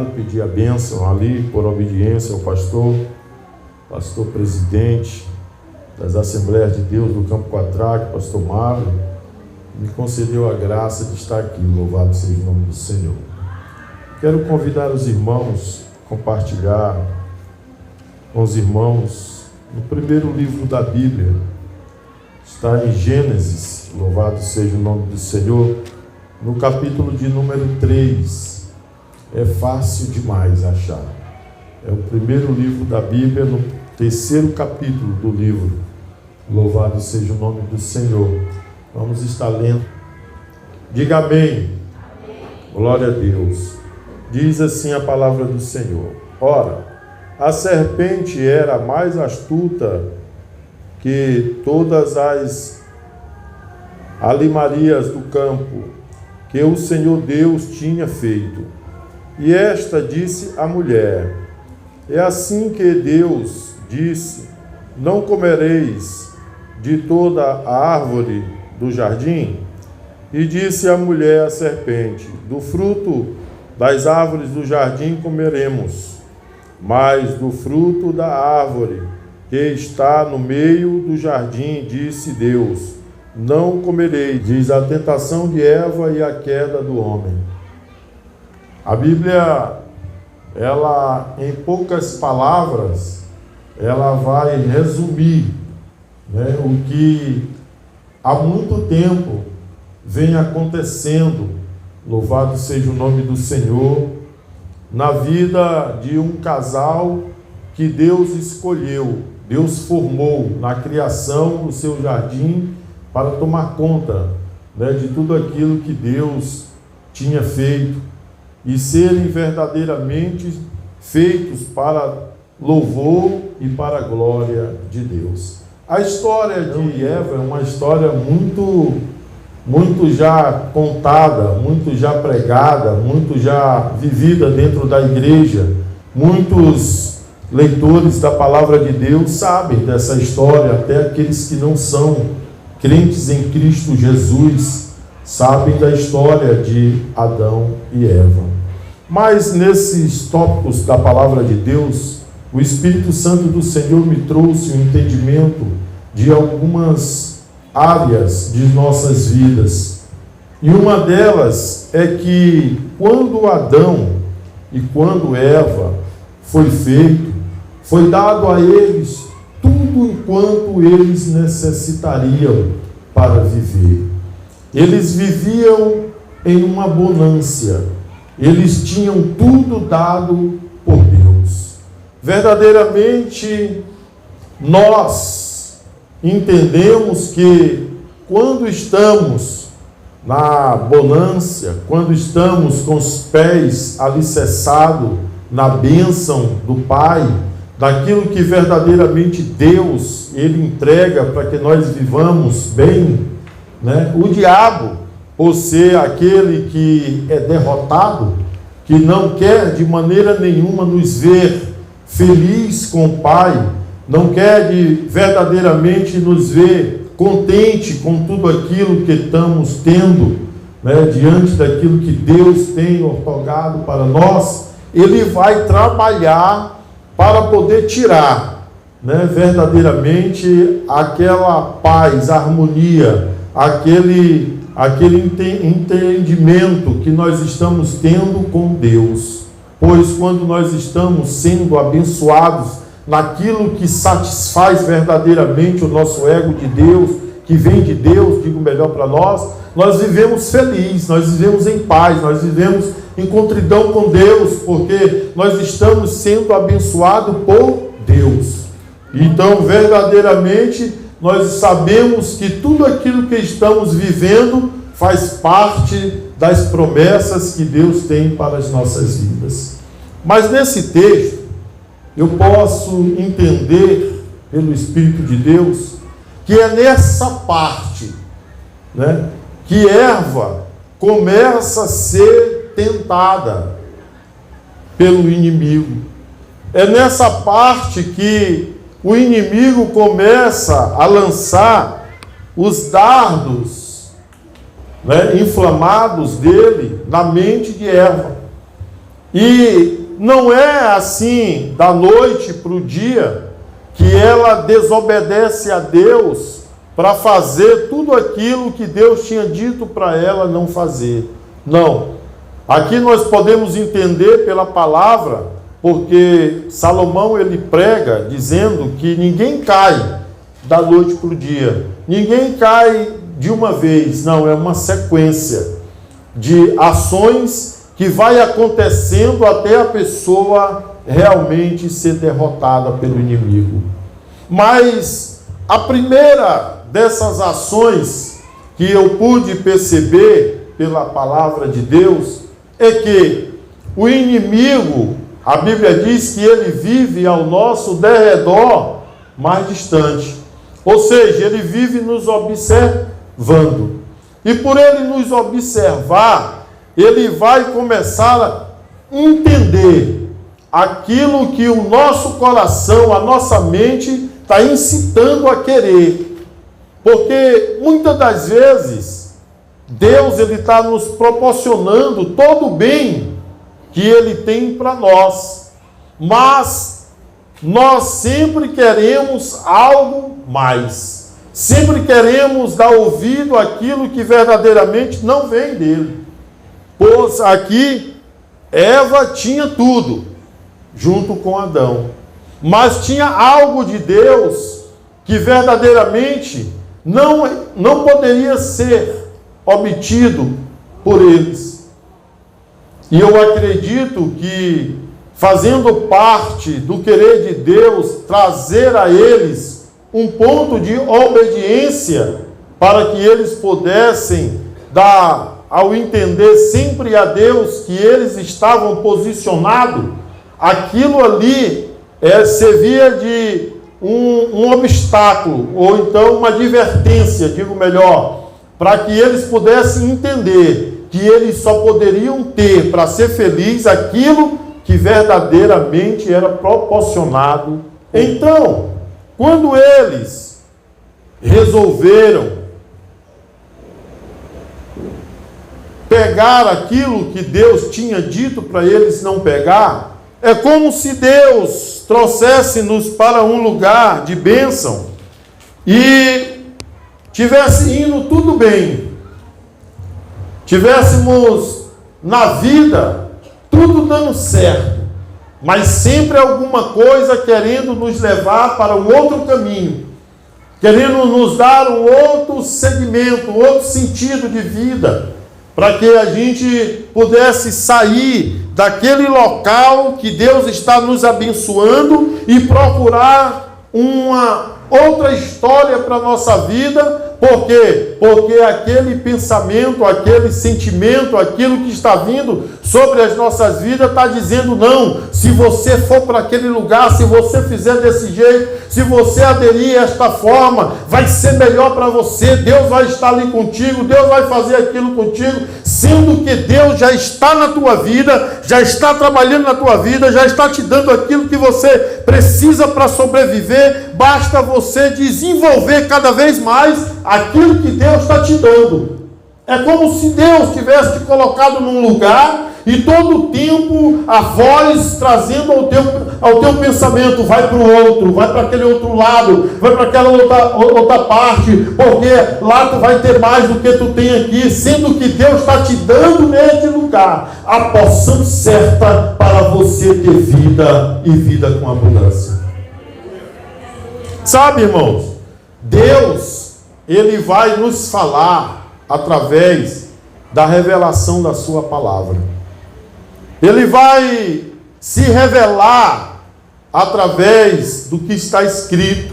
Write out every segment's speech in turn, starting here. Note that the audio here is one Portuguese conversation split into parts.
Vamos pedir a bênção ali, por obediência ao pastor presidente das Assembleias de Deus do Campo Quatraque, pastor Mário, me concedeu a graça de estar aqui. Louvado seja o nome do Senhor. Quero convidar os irmãos a compartilhar com os irmãos no primeiro livro da Bíblia. Está em Gênesis, louvado seja o nome do Senhor, no capítulo de número 3. É fácil demais achar. É o primeiro livro da Bíblia, no terceiro capítulo do livro. Louvado seja o nome do Senhor. Vamos estar lendo. Diga amém. Glória a Deus. Diz assim a palavra do Senhor: Ora, a serpente era mais astuta que todas as alimarias do campo que o Senhor Deus tinha feito. E esta disse à mulher: É assim que Deus disse: Não comereis de toda a árvore do jardim? E disse a mulher à serpente: Do fruto das árvores do jardim comeremos, mas do fruto da árvore que está no meio do jardim, disse Deus: Não comereis. Diz a tentação de Eva e a queda do homem. A Bíblia, ela, em poucas palavras, ela vai resumir, o que há muito tempo vem acontecendo, louvado seja o nome do Senhor, na vida de um casal que Deus escolheu, Deus formou na criação do seu jardim para tomar conta, de tudo aquilo que Deus tinha feito e serem verdadeiramente feitos para louvor e para a glória de Deus. A história de Eva é uma história muito já contada, muito já pregada, muito já vivida dentro da igreja. Muitos leitores da palavra de Deus sabem dessa história, até aqueles que não são crentes em Cristo Jesus sabem da história de Adão e Eva. Mas nesses tópicos da palavra de Deus, o Espírito Santo do Senhor me trouxe um entendimento de algumas áreas de nossas vidas. E uma delas é que quando Adão e quando Eva foi feito, foi dado a eles tudo enquanto eles necessitariam para viver. Eles viviam em uma bonância. Eles tinham tudo dado por Deus. Verdadeiramente, nós entendemos que quando estamos na bonância, quando estamos com os pés alicerçados na bênção do Pai, daquilo que verdadeiramente Deus, Ele entrega para que nós vivamos bem, o diabo, por ser aquele que é derrotado, que não quer de maneira nenhuma nos ver feliz com o Pai, não quer verdadeiramente nos ver contente com tudo aquilo que estamos tendo, diante daquilo que Deus tem otorgado para nós, ele vai trabalhar para poder tirar, verdadeiramente aquela paz, harmonia, aquele entendimento que nós estamos tendo com Deus. Pois quando nós estamos sendo abençoados naquilo que satisfaz verdadeiramente o nosso ego de Deus, que vem de Deus, digo melhor para nós vivemos felizes, nós vivemos em paz, nós vivemos em contridão com Deus, porque nós estamos sendo abençoados por Deus. Então, verdadeiramente, nós sabemos que tudo aquilo que estamos vivendo faz parte das promessas que Deus tem para as nossas vidas. Mas nesse texto, eu posso entender, pelo Espírito de Deus, que é nessa parte, que Eva começa a ser tentada pelo inimigo. É nessa parte que o inimigo começa a lançar os dardos inflamados dele na mente de Eva. E não é assim, da noite para o dia, que ela desobedece a Deus para fazer tudo aquilo que Deus tinha dito para ela não fazer. Não. Aqui nós podemos entender pela palavra, porque Salomão ele prega dizendo que ninguém cai da noite para o dia. Ninguém cai de uma vez. Não, é uma sequência de ações que vai acontecendo até a pessoa realmente ser derrotada pelo inimigo. Mas a primeira dessas ações que eu pude perceber pela palavra de Deus é que o inimigo, a Bíblia diz que ele vive ao nosso derredor mais distante. Ou seja, ele vive nos observando. E por ele nos observar, ele vai começar a entender aquilo que o nosso coração, a nossa mente está incitando a querer. Porque muitas das vezes Deus ele está nos proporcionando todo o bem que ele tem para nós, mas nós sempre queremos algo mais, sempre queremos dar ouvido àquilo que verdadeiramente não vem dele. Pois aqui Eva tinha tudo, junto com Adão, mas tinha algo de Deus que verdadeiramente não poderia ser obtido por eles. E eu acredito que, fazendo parte do querer de Deus, trazer a eles um ponto de obediência, para que eles pudessem dar, ao entender sempre a Deus que eles estavam posicionados, aquilo ali servia de um obstáculo, ou então uma advertência, digo melhor, para que eles pudessem entender que eles só poderiam ter para ser feliz aquilo que verdadeiramente era proporcionado. Então, quando eles resolveram pegar aquilo que Deus tinha dito para eles não pegar, é como se Deus trouxesse-nos para um lugar de bênção e tivesse indo tudo bem, tivéssemos na vida tudo dando certo, mas sempre alguma coisa querendo nos levar para um outro caminho, querendo nos dar um outro segmento, um outro sentido de vida, para que a gente pudesse sair daquele local que Deus está nos abençoando e procurar uma outra história para a nossa vida. Por quê? Porque aquele pensamento, aquele sentimento, aquilo que está vindo sobre as nossas vidas está dizendo não. Se você for para aquele lugar, se você fizer desse jeito, se você aderir a esta forma, vai ser melhor para você. Deus vai estar ali contigo, Deus vai fazer aquilo contigo, sendo que Deus já está na tua vida, já está trabalhando na tua vida, já está te dando aquilo que você precisa para sobreviver. Basta você desenvolver cada vez mais aquilo que Deus está te dando. É como se Deus tivesse te colocado num lugar e todo o tempo a voz trazendo ao teu pensamento, vai para o outro, vai para aquele outro lado, vai para aquela outra parte, porque lá tu vai ter mais do que tu tem aqui, sendo que Deus está te dando neste lugar a porção certa para você ter vida e vida com abundância. Sabe, irmãos, Deus, Ele vai nos falar através da revelação da sua palavra. Ele vai se revelar através do que está escrito,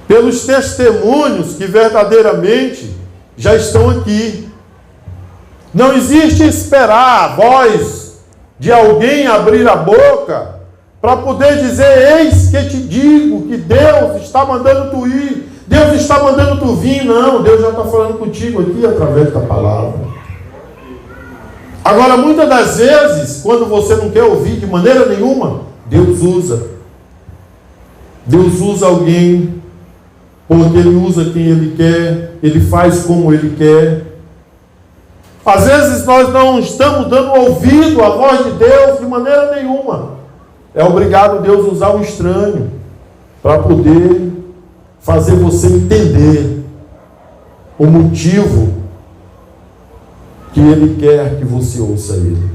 pelos testemunhos que verdadeiramente já estão aqui. Não existe esperar a voz de alguém abrir a boca para poder dizer, eis que te digo que Deus está mandando tu ir, Deus está mandando tu vir. Não, Deus já está falando contigo aqui através da palavra. Agora, muitas das vezes, quando você não quer ouvir de maneira nenhuma, Deus usa. Deus usa alguém, porque Ele usa quem Ele quer, Ele faz como Ele quer. Às vezes nós não estamos dando ouvido à voz de Deus de maneira nenhuma. É obrigado Deus usar um estranho para poder fazer você entender o motivo que Ele quer que você ouça Ele.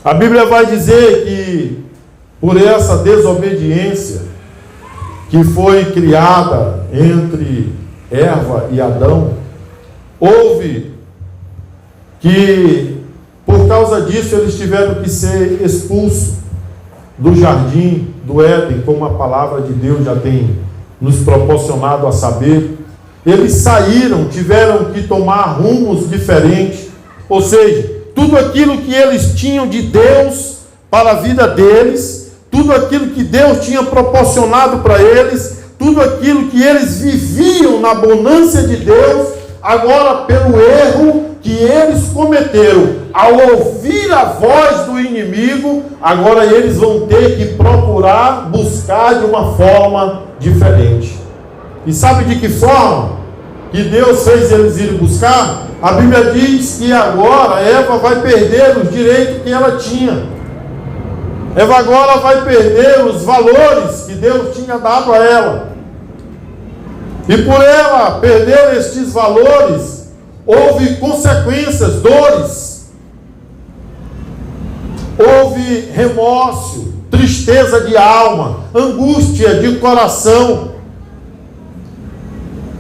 A Bíblia vai dizer que por essa desobediência que foi criada entre Eva e Adão, houve que, por causa disso, eles tiveram que ser expulsos do jardim do Éden, como a palavra de Deus já tem nos proporcionado a saber. Eles saíram, tiveram que tomar rumos diferentes, ou seja, tudo aquilo que eles tinham de Deus para a vida deles, tudo aquilo que Deus tinha proporcionado para eles, tudo aquilo que eles viviam na abundância de Deus, agora pelo erro que eles cometeram, ao ouvir a voz do inimigo, agora eles vão ter que procurar, buscar de uma forma diferente. E sabe de que forma que Deus fez eles irem buscar? A Bíblia diz que agora Eva vai perder os direitos que ela tinha. Eva agora vai perder os valores que Deus tinha dado a ela. E por ela perder estes valores, houve consequências, dores. Houve remorso, tristeza de alma, angústia de coração.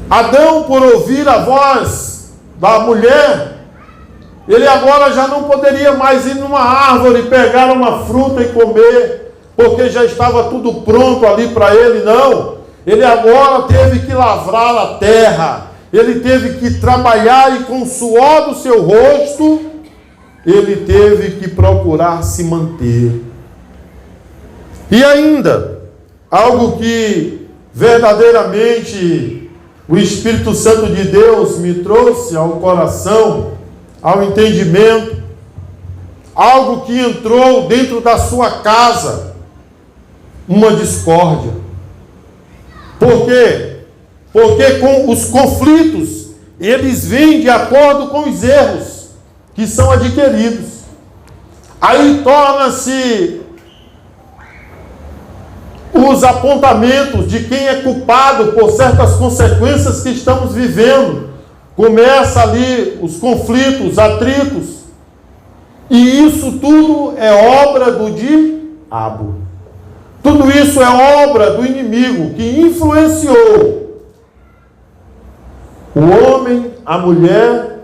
Adão, por ouvir a voz da mulher, ele agora já não poderia mais ir numa árvore, pegar uma fruta e comer, porque já estava tudo pronto ali para ele, não. Ele agora teve que lavrar a terra, ele teve que trabalhar e com o suor do seu rosto, ele teve que procurar se manter. E ainda, algo que verdadeiramente o Espírito Santo de Deus me trouxe ao coração, ao entendimento, algo que entrou dentro da sua casa, uma discórdia. Por quê? Porque com os conflitos, eles vêm de acordo com os erros que são adquiridos. Aí torna-se os apontamentos de quem é culpado por certas consequências que estamos vivendo. Começa ali os conflitos, os atritos. E isso tudo é obra do diabo. Tudo isso é obra do inimigo que influenciou o homem, a mulher,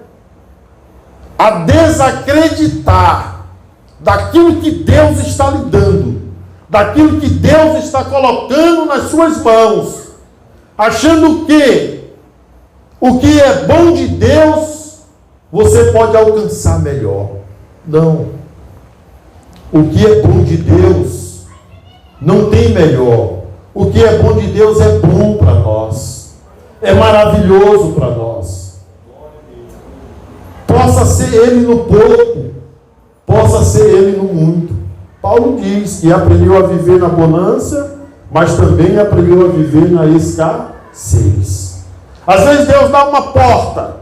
a desacreditar daquilo que Deus está lhe dando, daquilo que Deus está colocando nas suas mãos, achando que o que é bom de Deus, você pode alcançar melhor. Não. O que é bom de Deus não tem melhor. O que é bom de Deus é bom para nós. É maravilhoso para nós. Possa ser Ele no pouco, possa ser Ele no muito. Paulo diz que aprendeu a viver na bonança, mas também aprendeu a viver na escassez. Às vezes Deus dá uma porta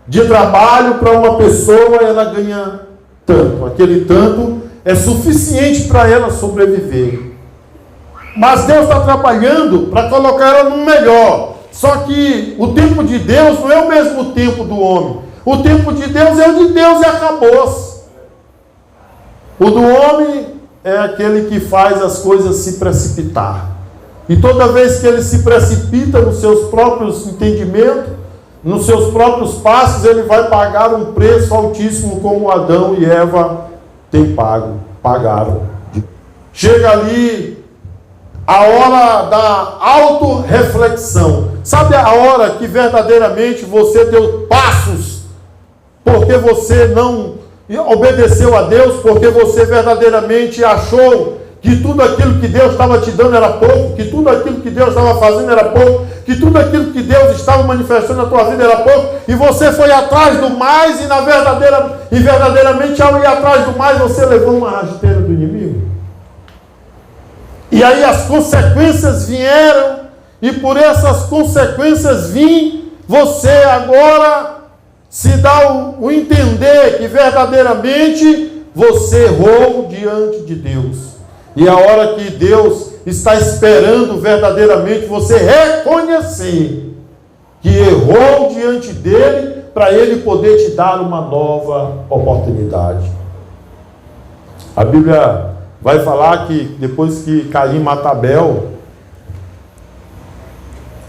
de trabalho para uma pessoa, ela ganha tanto. Aquele tanto é suficiente para ela sobreviver. Mas Deus está trabalhando para colocar ela no melhor. Só que o tempo de Deus não é o mesmo tempo do homem. O tempo de Deus é o de Deus e acabou-se. O do homem é aquele que faz as coisas se precipitar. E toda vez que ele se precipita nos seus próprios entendimentos, nos seus próprios passos, ele vai pagar um preço altíssimo, como Adão e Eva pagaram. Chega ali a hora da autorreflexão. Sabe a hora que verdadeiramente você deu passos porque você não obedeceu a Deus, porque você verdadeiramente achou que tudo aquilo que Deus estava te dando era pouco, que tudo aquilo que Deus estava fazendo era pouco, que tudo aquilo que Deus estava manifestando na tua vida era pouco, e você foi atrás do mais, e verdadeiramente ao ir atrás do mais, você levou uma rasteira do inimigo. E aí as consequências vieram, e por essas consequências você agora se dá o entender que verdadeiramente você errou diante de Deus. E a hora que Deus está esperando verdadeiramente você reconhecer que errou diante dele, para ele poder te dar uma nova oportunidade. A Bíblia vai falar que depois que Caim mata Abel,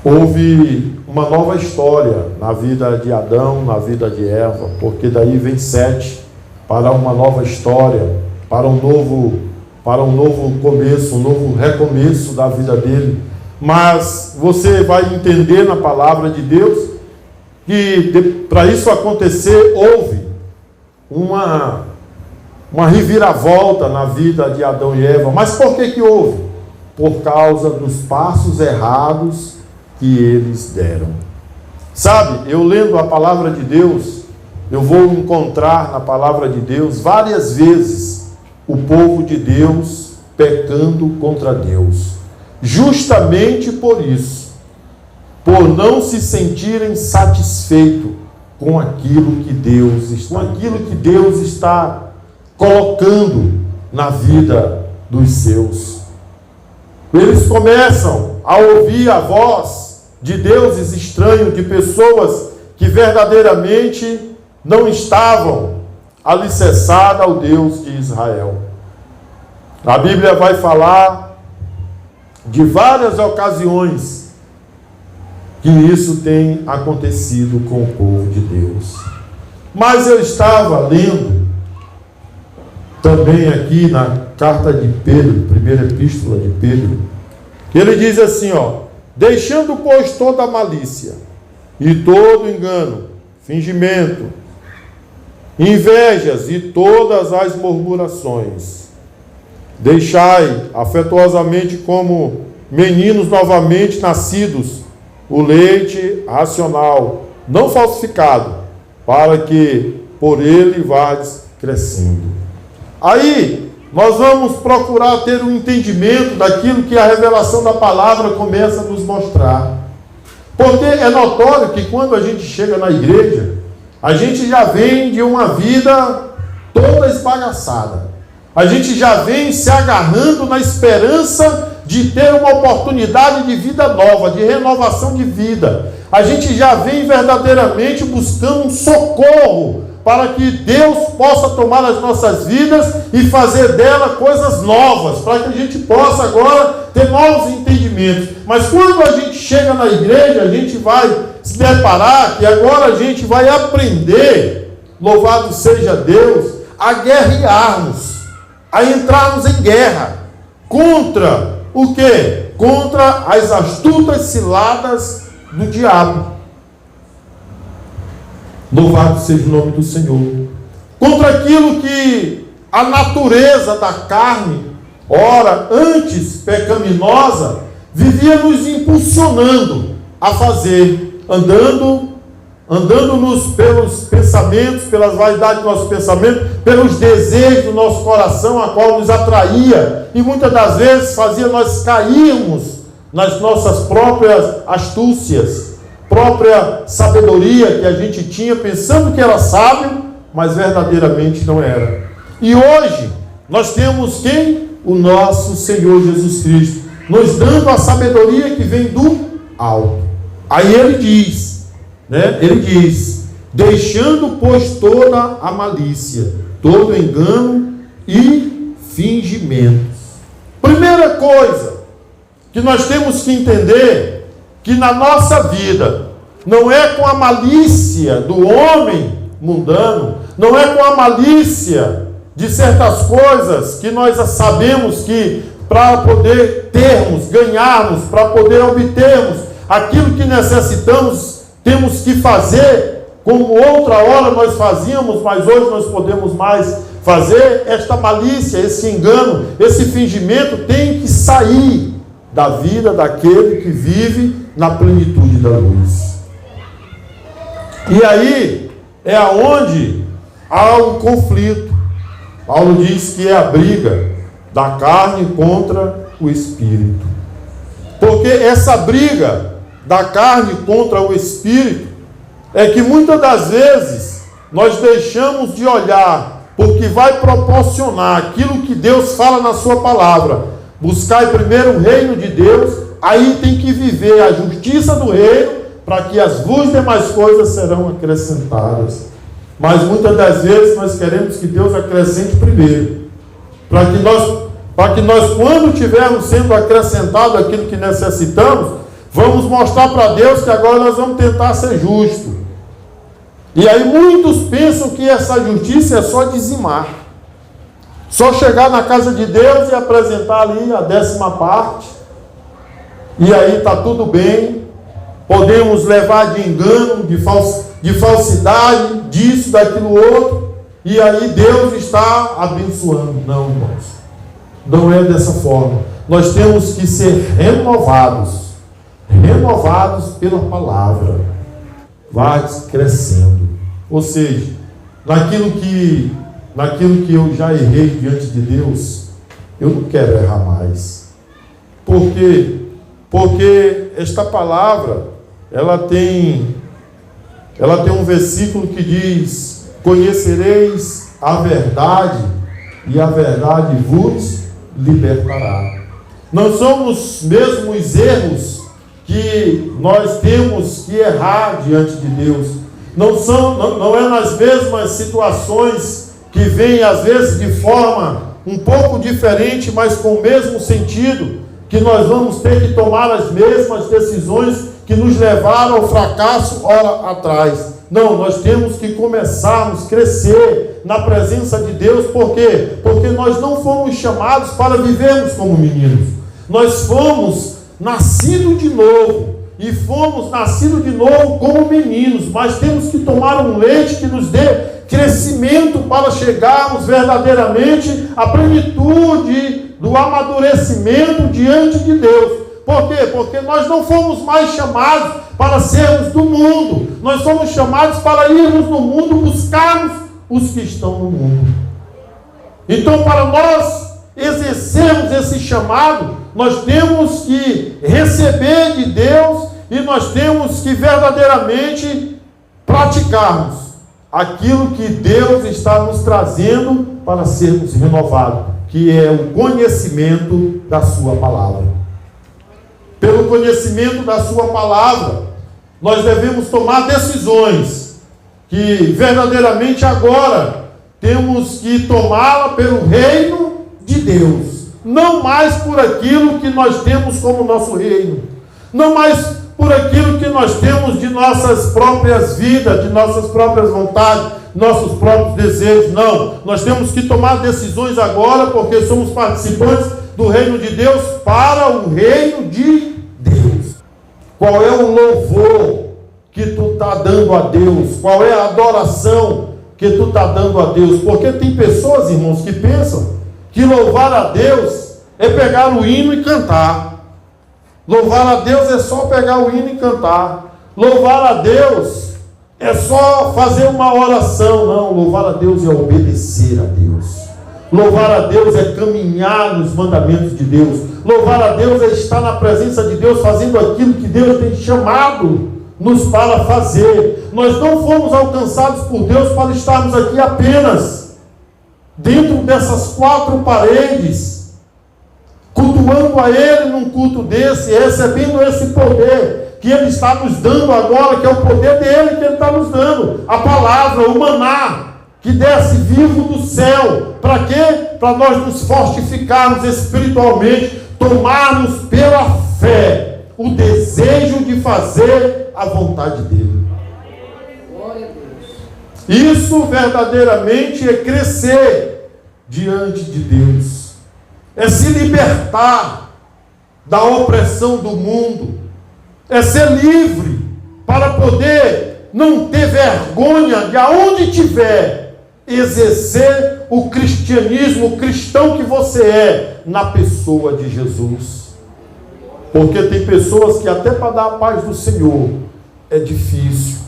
houve uma nova história na vida de Adão, na vida de Eva, porque daí vem Sete para uma nova história, para um novo começo, um novo recomeço da vida dele. Mas você vai entender na palavra de Deus que para isso acontecer houve uma reviravolta na vida de Adão e Eva. Mas por que houve? Por causa dos passos errados que eles deram. Sabe, eu lendo a palavra de Deus, eu vou encontrar na palavra de Deus várias vezes o povo de Deus pecando contra Deus. Justamente por isso, por não se sentirem satisfeitos com aquilo que Deus está colocando na vida dos seus. Eles começam a ouvir a voz de deuses estranhos, de pessoas que verdadeiramente não estavam alicerçadas ao Deus de Israel. A Bíblia vai falar de várias ocasiões que isso tem acontecido com o povo de Deus. Mas eu estava lendo também aqui na carta de Pedro, primeira epístola de Pedro, ele diz assim, deixando, pois, toda a malícia e todo engano, fingimento, invejas e todas as murmurações, deixai afetuosamente como meninos novamente nascidos o leite racional, não falsificado, para que por ele vás crescendo. Aí nós vamos procurar ter um entendimento daquilo que a revelação da palavra começa a nos mostrar. Porque é notório que quando a gente chega na igreja, a gente já vem de uma vida toda esbagaçada. A gente já vem se agarrando na esperança de ter uma oportunidade de vida nova, de renovação de vida. A gente já vem verdadeiramente buscando um socorro para que Deus possa tomar as nossas vidas e fazer dela coisas novas, para que a gente possa agora ter novos entendimentos. Mas quando a gente chega na igreja, a gente vai se deparar que agora a gente vai aprender, louvado seja Deus, a guerrearmos, a entrarmos em guerra contra o quê? Contra as astutas ciladas do diabo. Louvado seja o nome do Senhor. Contra aquilo que a natureza da carne, ora, antes pecaminosa, vivia nos impulsionando a fazer, andando-nos pelos pensamentos, pelas vaidades do nosso pensamento, pelos desejos do nosso coração, a qual nos atraía, e muitas das vezes fazia nós cairmos nas nossas próprias astúcias, própria sabedoria que a gente tinha, pensando que era sábio, mas verdadeiramente não era. E hoje, nós temos quem? O nosso Senhor Jesus Cristo, nos dando a sabedoria que vem do alto. Aí ele diz, deixando, pois, toda a malícia, todo engano e fingimentos. Primeira coisa que nós temos que entender, que na nossa vida, não é com a malícia do homem mundano, não é com a malícia de certas coisas que nós sabemos que para poder termos, ganharmos, para poder obtermos aquilo que necessitamos, temos que fazer como outra hora nós fazíamos, mas hoje nós podemos mais fazer. Esta malícia, esse engano, esse fingimento tem que sair da vida daquele que vive na plenitude da luz. E aí é aonde há um conflito. Paulo diz que é a briga da carne contra o espírito. Porque essa briga da carne contra o espírito, é que muitas das vezes nós deixamos de olhar porque vai proporcionar aquilo que Deus fala na sua palavra. Buscar primeiro o reino de Deus, aí tem que viver a justiça do reino, para que as demais coisas serão acrescentadas. Mas muitas das vezes nós queremos que Deus acrescente primeiro, para que nós, quando tivermos sendo acrescentado aquilo que necessitamos, vamos mostrar para Deus que agora nós vamos tentar ser justos. E aí muitos pensam que essa justiça é só dizimar, só chegar na casa de Deus e apresentar ali a 10ª parte, e aí está tudo bem. Podemos levar de engano, de falsidade, disso, daquilo outro, e aí Deus está abençoando. Não, irmãos, não é dessa forma. Nós temos que ser renovados pela palavra. Vai crescendo. Ou seja, naquilo que eu já errei diante de Deus, eu não quero errar mais. Por quê? Porque esta palavra, ela tem um versículo que diz: conhecereis a verdade, e a verdade vos libertará. Não são os mesmos erros que nós temos que errar diante de Deus. Não é nas mesmas situações que vêm às vezes de forma um pouco diferente, mas com o mesmo sentido, que nós vamos ter que tomar as mesmas decisões que nos levaram ao fracasso ora atrás. Não, nós temos que começarmos a crescer na presença de Deus. Por quê? Porque nós não fomos chamados para vivermos como meninos. Nós fomos nascidos de novo. E fomos nascidos de novo como meninos. Mas temos que tomar um leite que nos dê crescimento para chegarmos verdadeiramente à plenitude do amadurecimento diante de Deus. Por quê? Porque nós não fomos mais chamados para sermos do mundo. Nós somos chamados para irmos no mundo, buscarmos os que estão no mundo. Então, para nós exercermos esse chamado, nós temos que receber de Deus e nós temos que verdadeiramente praticarmos aquilo que Deus está nos trazendo para sermos renovados, que é o conhecimento da sua palavra. Pelo conhecimento da sua palavra, nós devemos tomar decisões que verdadeiramente agora temos que tomá-la pelo reino de Deus, não mais por aquilo que nós temos como nosso reino, não mais por aquilo que nós temos de nossas próprias vidas, de nossas próprias vontades, nossos próprios desejos. Não, nós temos que tomar decisões agora, porque somos participantes do reino de Deus para o reino de Deus. Qual é o louvor que tu está dando a Deus? Qual é a adoração que tu está dando a Deus? Porque tem pessoas, irmãos, que pensam que louvar a Deus é pegar o hino e cantar. Louvar a Deus é só pegar o hino e cantar. Louvar a Deus é só fazer uma oração. Não, louvar a Deus é obedecer a Deus. Louvar a Deus é caminhar nos mandamentos de Deus. Louvar a Deus é estar na presença de Deus, fazendo aquilo que Deus tem chamado-nos para fazer. Nós não fomos alcançados por Deus para estarmos aqui apenas dentro dessas 4 paredes, cultuando a Ele num culto desse, recebendo esse poder que Ele está nos dando agora, que é o poder dEle que Ele está nos dando. A palavra, o maná, que desce vivo do céu. Para quê? Para nós nos fortificarmos espiritualmente, tomarmos pela fé o desejo de fazer a vontade dEle. Isso verdadeiramente é crescer diante de Deus. É se libertar da opressão do mundo. É ser livre para poder não ter vergonha de aonde tiver exercer o cristianismo, o cristão que você é na pessoa de Jesus. Porque tem pessoas que até para dar a paz do Senhor é difícil,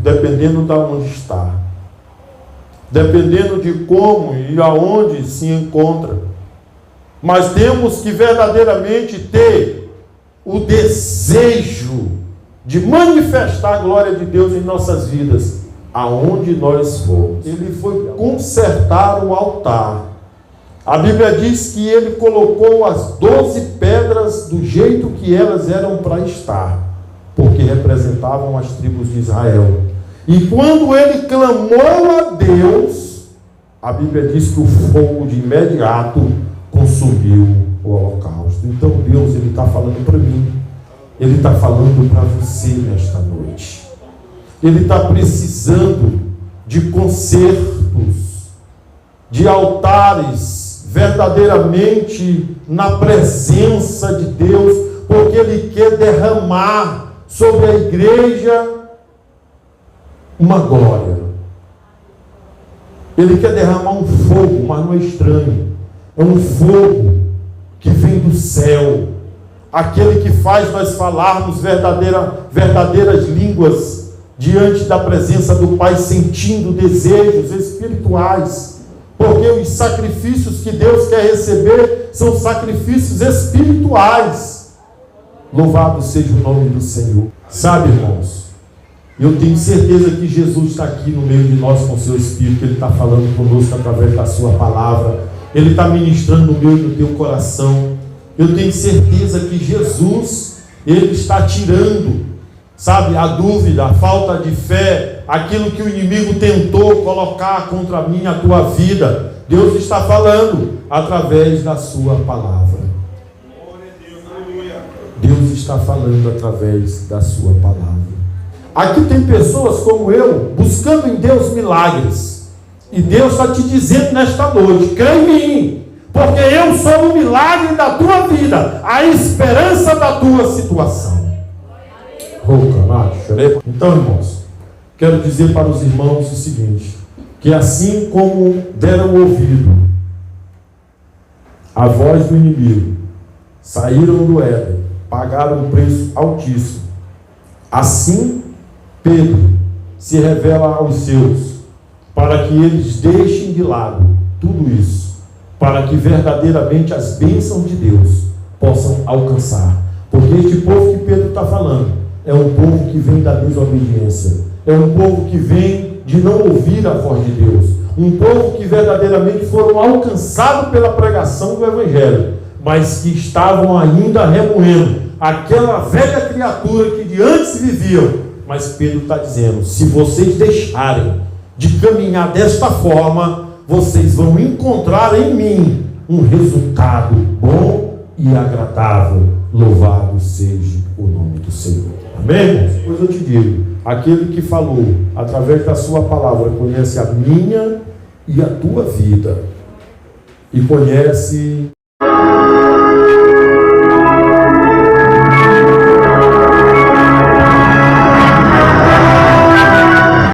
dependendo de onde está, dependendo de como e aonde se encontra. Mas temos que verdadeiramente ter o desejo de manifestar a glória de Deus em nossas vidas, aonde nós formos. Ele foi consertar o altar. A Bíblia diz que ele colocou as 12 pedras do jeito que elas eram para estar, porque representavam as tribos de Israel. E quando ele clamou a Deus, a Bíblia diz que o fogo de imediato consumiu o holocausto. Então Deus, ele está falando para mim, ele está falando para você nesta noite. Ele está precisando de concertos, de altares verdadeiramente na presença de Deus, porque ele quer derramar sobre a igreja uma glória. Ele quer derramar um fogo, mas não é estranho. É um fogo que vem do céu. Aquele que faz nós falarmos verdadeiras línguas diante da presença do Pai, sentindo desejos espirituais. Porque os sacrifícios que Deus quer receber são sacrifícios espirituais. Louvado seja o nome do Senhor. Sabe, irmãos, eu tenho certeza que Jesus está aqui no meio de nós com o seu Espírito, Ele está falando conosco através da sua palavra, Ele está ministrando no meio do teu coração. Eu tenho certeza que Jesus, Ele está tirando, sabe, a dúvida, a falta de fé, aquilo que o inimigo tentou colocar contra mim, a tua vida. Deus está falando através da sua palavra. Deus está falando através da sua palavra. Aqui tem pessoas como eu, buscando em Deus milagres. E Deus está te dizendo nesta noite: crê em mim, porque eu sou o milagre da tua vida, a esperança da tua situação. Então, irmãos, quero dizer para os irmãos o seguinte: que assim como deram ouvido à voz do inimigo, saíram do Éden, pagaram um preço altíssimo, assim Pedro se revela aos seus, para que eles deixem de lado tudo isso, para que verdadeiramente as bênçãos de Deus possam alcançar. Porque este povo que Pedro está falando é um povo que vem da desobediência, é um povo que vem de não ouvir a voz de Deus, um povo que verdadeiramente foram alcançados pela pregação do Evangelho, mas que estavam ainda remoendo aquela velha criatura que de antes viviam. Mas Pedro está dizendo: se vocês deixarem de caminhar desta forma, vocês vão encontrar em mim um resultado bom e agradável. Louvado seja o nome do Senhor. Amém? Pois eu te digo, aquele que falou através da sua palavra conhece a minha e a tua vida, e conhece